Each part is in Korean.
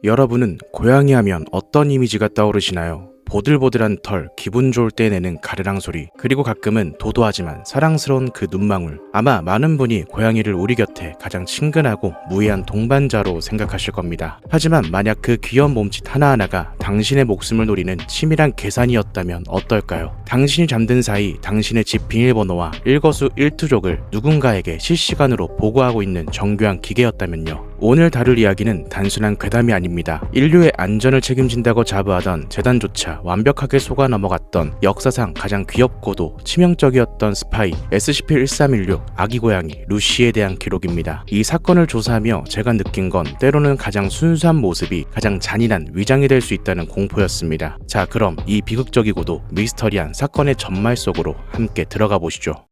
여러분은 고양이 하면 어떤 이미지가 떠오르시나요? 보들보들한 털, 기분 좋을 때 내는 가르랑 소리, 그리고 가끔은 도도하지만 사랑스러운 그 눈망울. 아마 많은 분이 고양이를 우리 곁에 가장 친근하고 무해한 동반자로 생각하실 겁니다. 하지만 만약 그 귀여운 몸짓 하나하나가 당신의 목숨을 노리는 치밀한 계산이었다면 어떨까요? 당신이 잠든 사이 당신의 집 비밀번호와 일거수일투족을 누군가에게 실시간으로 보고하고 있는 정교한 기계였다면요. 오늘 다룰 이야기는 단순한 괴담이 아닙니다. 인류의 안전을 책임진다고 자부하던 재단조차 완벽하게 속아 넘어갔던 역사상 가장 귀엽고도 치명적이었던 스파이 SCP-1316 아기 고양이 루시에 대한 기록입니다. 이 사건을 조사하며 제가 느낀 건 때로는 가장 순수한 모습이 가장 잔인한 위장이 될 수 있다는 공포였습니다. 자, 그럼 이 비극적이고도 미스터리한 사건의 전말 속으로 함께 들어가 보시죠.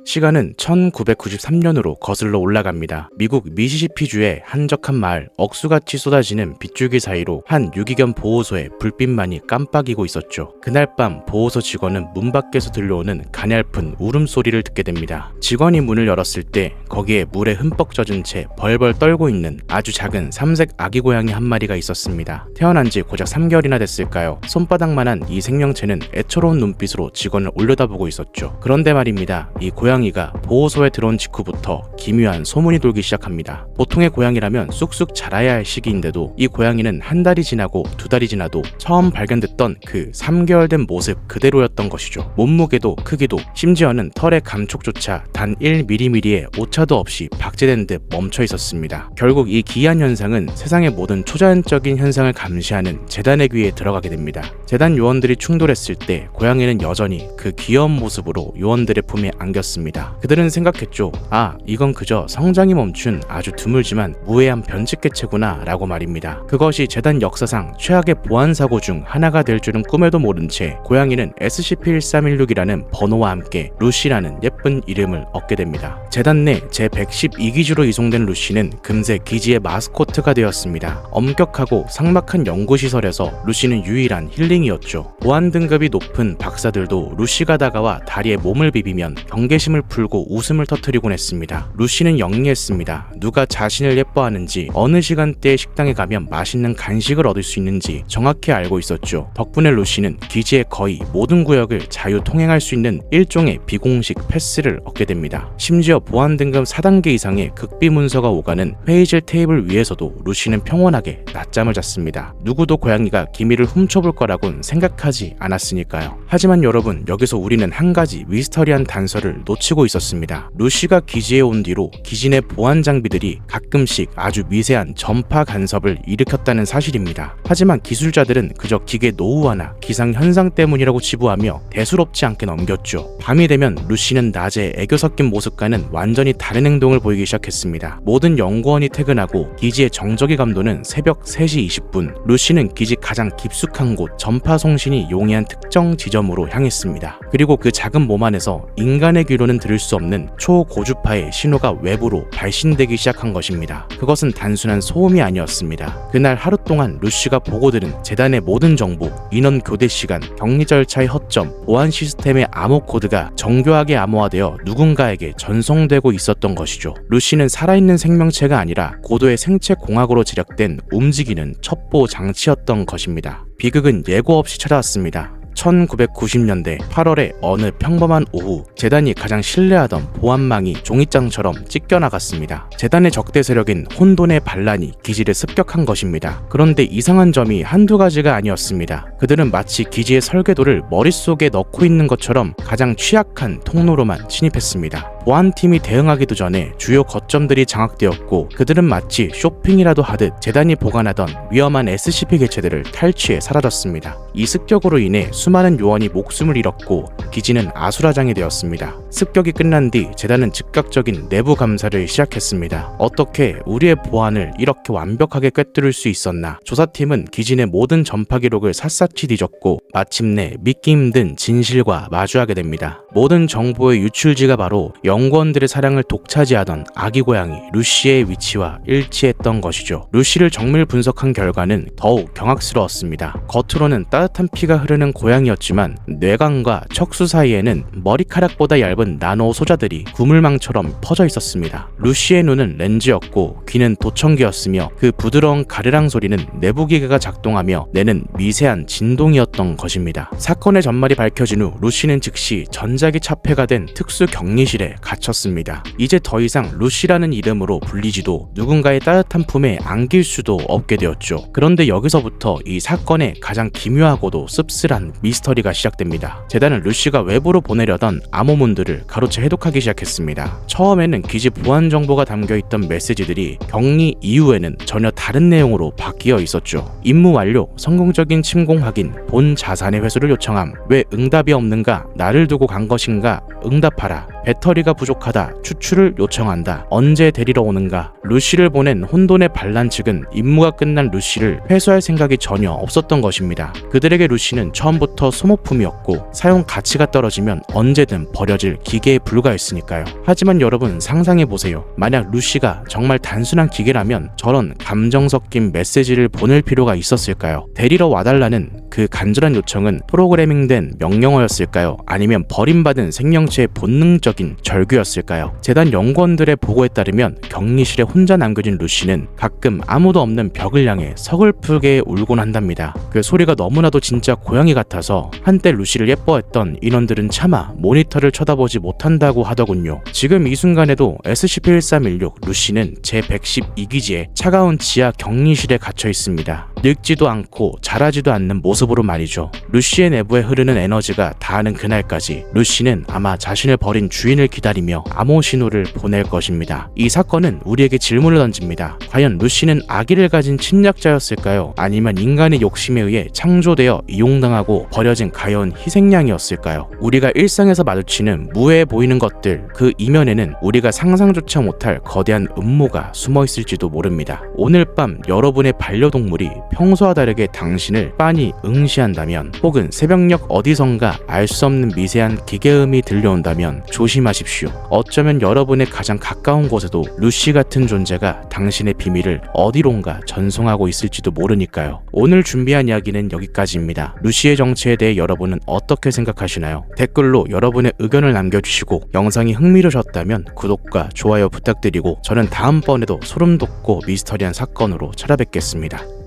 시간은 1993년으로 거슬러 올라갑니다. 미국 미시시피주의 한적한 마을, 억수같이 쏟아지는 빗줄기 사이로 한 유기견 보호소에 불빛만이 깜빡이고 있었죠. 그날 밤 보호소 직원은 문 밖에서 들려오는 가냘픈 울음소리를 듣게 됩니다. 직원이 문을 열었을 때 거기에 물에 흠뻑 젖은 채 벌벌 떨고 있는 아주 작은 삼색 아기 고양이 한 마리가 있었습니다. 태어난 지 고작 3개월이나 됐을까요? 손바닥만한 이 생명체는 애처로운 눈빛으로 직원을 올려다보고 있었죠. 그런데 말입니다. 이 고양이가 보호소에 들어온 직후부터 기묘한 소문이 돌기 시작합니다. 보통의 고양이라면 쑥쑥 자라야 할 시기인데도 이 고양이는 한 달이 지나고 두 달이 지나도 처음 발견됐던 그 3개월 된 모습 그대로였던 것이죠. 몸무게도 크기도 심지어는 털의 감촉조차 단 1mm의 오차도 없이 박제된 듯 멈춰 있었습니다. 결국 이 기이한 현상은 세상의 모든 초자연적인 현상을 감시하는 재단의 귀에 들어가게 됩니다. 재단 요원들이 충돌했을 때 고양이는 여전히 그 귀여운 모습으로 요원들의 품에 안겼습니다. 그들은 생각했죠. 아, 이건 그저 성장이 멈춘 아주 드물지만 무해한 변칙개체구나 라고 말입니다. 그것이 재단 역사상 최악의 보안사고 중 하나가 될 줄은 꿈에도 모른 채 고양이는 SCP-1316이라는 번호와 함께 루시라는 예쁜 이름을 얻게 됩니다. 재단 내 제112기지로 이송된 루시는 금세 기지의 마스코트가 되었습니다. 엄격하고 삭막한 연구시설에서 루시는 유일한 힐링이었죠. 보안 등급이 높은 박사들도 루시가 다가와 다리에 몸을 비비면 경계심을 풀고 웃음을 터뜨리곤 했습니다. 루시는 영리했습니다. 누가 자신을 예뻐하는지, 어느 시간대에 식당에 가면 맛있는 간식을 얻을 수 있는지 정확히 알고 있었죠. 덕분에 루시는 기지의 거의 모든 구역을 자유 통행할 수 있는 일종의 비공식 패스를 얻게 됩니다. 심지어 보안 등급 4단계 이상의 극비 문서가 오가는 회의실 테이블 위에서도 루시는 평온하게 낮잠을 잤습니다. 누구도 고양이가 기밀을 훔쳐볼 거라곤 생각하지 않았으니까요. 하지만 여러분, 여기서 우리는 한 가지 미스터리한 단서를 놓치고 있었습니다. 루시가 기지에 온 뒤로 기지 내 보안 장비들이 가끔씩 아주 미세한 전파 간섭을 일으켰다는 사실입니다. 하지만 기술자들은 그저 기계 노후화나 기상 현상 때문이라고 치부하며 대수롭지 않게 넘겼죠. 밤이 되면 루시는 낮에 애교 섞인 모습과는 완전히 다른 행동을 보이기 시작했습니다. 모든 연구원이 퇴근하고 기지의 정적이 감도는 새벽 3시 20분. 루시는 기지 가장 깊숙한 곳 전파 송신이 용이한 특정 지점으로 향했습니다. 그리고 그 작은 몸 안에서 인간의 귀로는 들을 수 없는 초고주파의 신호가 외부로 발신되기 시작한 것입니다. 그것은 단순한 소음이 아니었습니다. 그날 하루 동안 루시가 보고 들은 재단의 모든 정보, 인원 교대 시간, 격리 절차의 허점, 보안 시스템의 암호 코드가 정교하게 암호화되어 누군가에게 전송되고 있었던 것이죠. 루시는 살아있는 생명체가 아니라 고도의 생체 공학으로 제작된 움직이는 첩보 장치였던 것입니다. 비극은 예고 없이 찾아왔습니다. 1990년대 8월의 어느 평범한 오후, 재단이 가장 신뢰하던 보안망이 종이장처럼 찢겨나갔습니다. 재단의 적대 세력인 혼돈의 반란이 기지를 습격한 것입니다. 그런데 이상한 점이 한두 가지가 아니었습니다. 그들은 마치 기지의 설계도를 머릿속에 넣고 있는 것처럼 가장 취약한 통로로만 침입했습니다. 보안팀이 대응하기도 전에 주요 거점들이 장악되었고 그들은 마치 쇼핑이라도 하듯 재단이 보관하던 위험한 SCP 개체들을 탈취해 사라졌습니다. 이 습격으로 인해 수많은 요원이 목숨을 잃었고 기지는 아수라장이 되었습니다. 습격이 끝난 뒤 재단은 즉각적인 내부 감사를 시작했습니다. 어떻게 우리의 보안을 이렇게 완벽하게 꿰뚫을 수 있었나? 조사팀은 기지 내 모든 전파 기록을 샅샅이 뒤졌고 마침내 믿기 힘든 진실과 마주하게 됩니다. 모든 정보의 유출지가 바로 연구원들의 사랑을 독차지하던 아기 고양이 루시의 위치와 일치했던 것이죠. 루시를 정밀 분석한 결과는 더욱 경악스러웠습니다. 겉으로는 따뜻한 피가 흐르는 고양이였지만 뇌관과 척수 사이에는 머리카락보다 얇은 나노 소자들이 구물망처럼 퍼져 있었습니다. 루시의 눈은 렌즈였고 귀는 도청기였으며 그 부드러운 가르랑 소리는 내부기계가 작동하며 내는 미세한 진동이었던 것입니다. 사건의 전말이 밝혀진 후 루시는 즉시 전자기 차폐가 된 특수 격리실에 갇혔습니다. 이제 더 이상 루시라는 이름으로 불리지도 누군가의 따뜻한 품에 안길 수도 없게 되었죠. 그런데 여기서부터 이 사건의 가장 기묘하고도 씁쓸한 미스터리가 시작됩니다. 재단은 루시가 외부로 보내려던 암호문들을 가로채 해독하기 시작했습니다. 처음에는 기지 보안 정보가 담겨있던 메시지들이 격리 이후에는 전혀 다른 내용으로 바뀌어 있었죠. 임무 완료, 성공적인 침공 확인, 본 자산의 회수를 요청함, 왜 응답이 없는가, 나를 두고 간 것인가, 응답하라, 배터리가 부족하다, 추출을 요청한다, 언제 데리러 오는가. 루시를 보낸 혼돈의 반란 측은 임무가 끝난 루시를 회수할 생각이 전혀 없었던 것입니다. 그들에게 루시는 처음부터 소모품이었고 사용 가치가 떨어지면 언제든 버려질 기계에 불과했으니까요. 하지만 여러분 상상해보세요. 만약 루시가 정말 단순한 기계라면 저런 감정 섞인 메시지를 보낼 필요가 있었을까요? 데리러 와달라는 그 간절한 요청은 프로그래밍된 명령어였을까요? 아니면 버림받은 생명체의 본능적인 절규였을까요? 재단 연구원들의 보고에 따르면 격리실에 혼자 남겨진 루시는 가끔 아무도 없는 벽을 향해 서글프게 울곤 한답니다. 그 소리가 너무나도 진짜 고양이 같아서 한때 루시를 예뻐했던 인원들은 차마 모니터를 쳐다보지 못한다고 하더군요. 지금 이 순간에도 SCP-1316 루시는 제112기지의 차가운 지하 격리실에 갇혀 있습니다. 늙지도 않고 자라지도 않는 모습으로 말이죠. 루시의 내부에 흐르는 에너지가 닿는 그날까지 루시는 아마 자신을 버린 주인을 기다리며 암호 신호를 보낼 것입니다. 이 사건은 우리에게 질문을 던집니다. 과연 루시는 아기를 가진 침략자였을까요? 아니면 인간의 욕심에 의해 창조되어 이용당하고 버려진 가여운 희생양이었을까요? 우리가 일상에서 마주치는 무해해 보이는 것들, 그 이면에는 우리가 상상조차 못할 거대한 음모가 숨어 있을지도 모릅니다. 오늘 밤 여러분의 반려동물이 평소와 다르게 당신을 빤히 응시한다면, 혹은 새벽녘 어디선가 알 수 없는 미세한 기계음이 들려온다면 조심하십시오. 어쩌면 여러분의 가장 가까운 곳에도 루시 같은 존재가 당신의 비밀을 어디론가 전송하고 있을지도 모르니까요. 오늘 준비한 이야기는 여기까지입니다. 루시의 정체에 대해 여러분은 어떻게 생각하시나요? 댓글로 여러분의 의견을 남겨주시고, 영상이 흥미로우셨다면 구독과 좋아요 부탁드리고, 저는 다음번에도 소름 돋고 미스터리한 사건으로 찾아뵙겠습니다.